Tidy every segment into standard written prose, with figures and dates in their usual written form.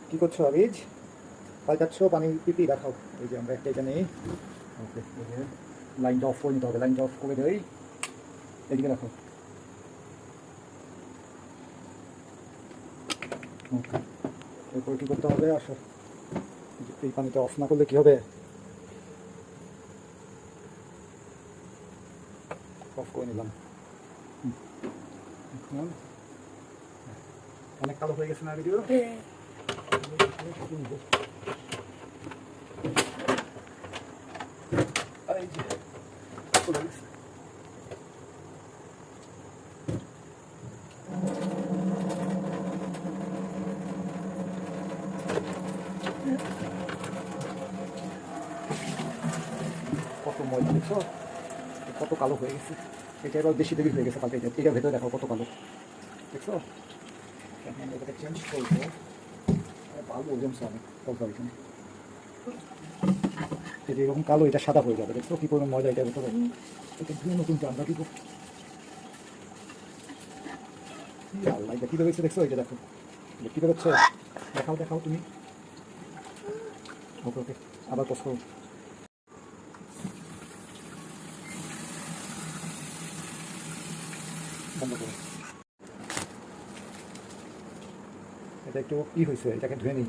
কি করছো আবিজ? পাল্টাচ্ছ পানি পিপি দেখাও। এই যে আমরা একটা এটা নেই। ওকে, এই যে লাইনটা অফ করে নিতে হবে, লাইনটা অফ করে দেই। এদিকে রাখো। ওকে, এরপর কী করতে হবে? আসো, এই পানিটা অফ না করলে কী হবে? অফ করে নিলাম। এখন অনেক কালো হয়ে গেছে না ভিডিও? এই যে চলে গেছে। কত ময়লা দেখছো, কত কালো হয়ে গেছে। এটা এবার বেশি দেরি হয়ে গেছে পাল্টে। এটা ভেতরে দেখো কত কালো দেখছো। এখন এটাকে চেঞ্জ করবো। ভালো জমছে অনেক কলকা এখানে। এটা এরকম কালো, এটা সাদা হয়ে যাবে। দেখছো কি পরিমাণ ময়লা এটা ভেতরে। এটা ধুয়ে নতুন আমরা দিব। আল্লাহ, এটা কী বেরোচ্ছে দেখছো? এটা দেখো কী বেরোচ্ছে। দেখাও দেখাও তুমি। ওকে ওকে, আবার কষ্ট করো। বন্ধ করো। এটা একটু ই হয়েছে, এটাকে ধুয়ে নিই।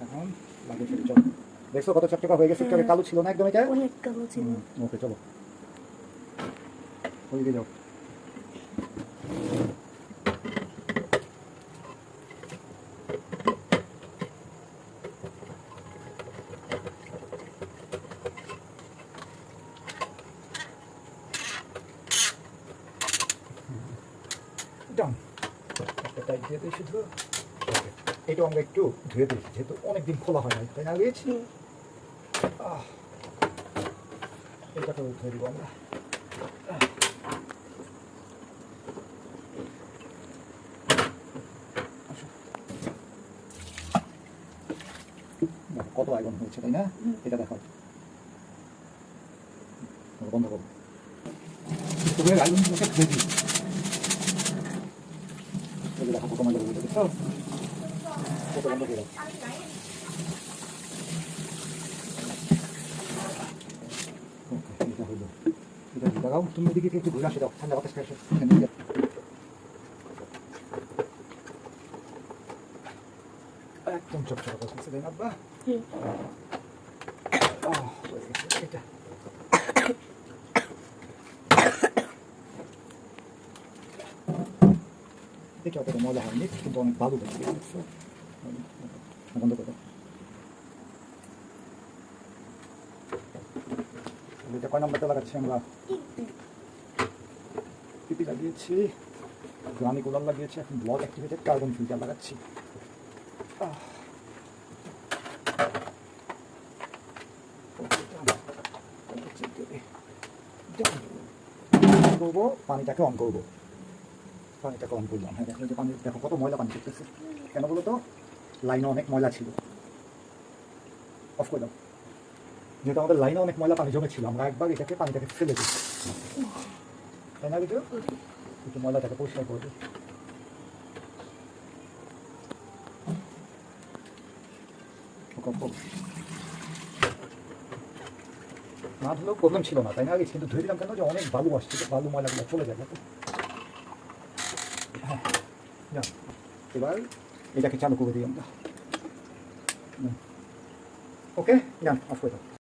এখন লাগিয়ে ফেলি, চলো। দেখছো কত চকচকা হয়ে গেছে। একটু কালো ছিল না একদম, এটা অনেক কালো ছিল। ওকে চলো, ওইদিকে যাও। ডান, একটা টাইট দিয়ে দিই শুধু। এইটাও আমরা একটু ধুয়ে দিই, যেহেতু অনেকদিন খোলা হয় না, তাই না গিয়েছি। এইটাকেও ধুয়ে দিব আমরা। কত আয়রন হয়েছে, তাই না? এটা দেখো, বন্ধ করো। আয়রনগুলোকে ধুয়ে দিই। দেখো কত মজা হয়েছে, দেখছো কত বন্ধ করে। এটা হইলো, এটা লাগাও। তুমি এদিকে একটু ঘুরে আসে দাও, ঠান্ডা বাতাস খাই। একদম চকচকা করতেছে, তাই না আব্বা? এটা দেখে অতটা মজা হয়নি, কিন্তু অনেক ভালো লাগছে। বন্ধ করো। এটা কয় নম্বরটা লাগাচ্ছি আমরা? পিপি লাগিয়েছি, গ্রানি গোলাল লাগিয়েছি। এখন ব্লক অ্যাক্টিভেটেড কার্বন ফিল্টার লাগাচ্ছি। করবো, পানিটাকে অন করবো। পানিটাকে অন করলাম। হ্যাঁ দেখো, যে পানি দেখো কত ময়লা পানি করতেছে। কেন বলো তো? লাইনে অনেক ময়লা ছিল। অফ করে দাও। যেহেতু আমাদের লাইনে অনেক ময়লা পানি জমেছিল, আমরা একবার এটাকে পানিটাকে ফেলে দিই, তাই না? ভিডিও একটু ময়লাটাকে পরিষ্কার করে দিই। না ধুলেও প্রবলেম ছিল না, তাই না? কিন্তু ধুয়ে দিলাম কেন? যে অনেক বালু আসছে, বালু ময়লাগুলো চলে যাবে। হ্যাঁ, এবার এটাকে চালু করে দিই আমরা। ওকে, যান অফ করে দাও।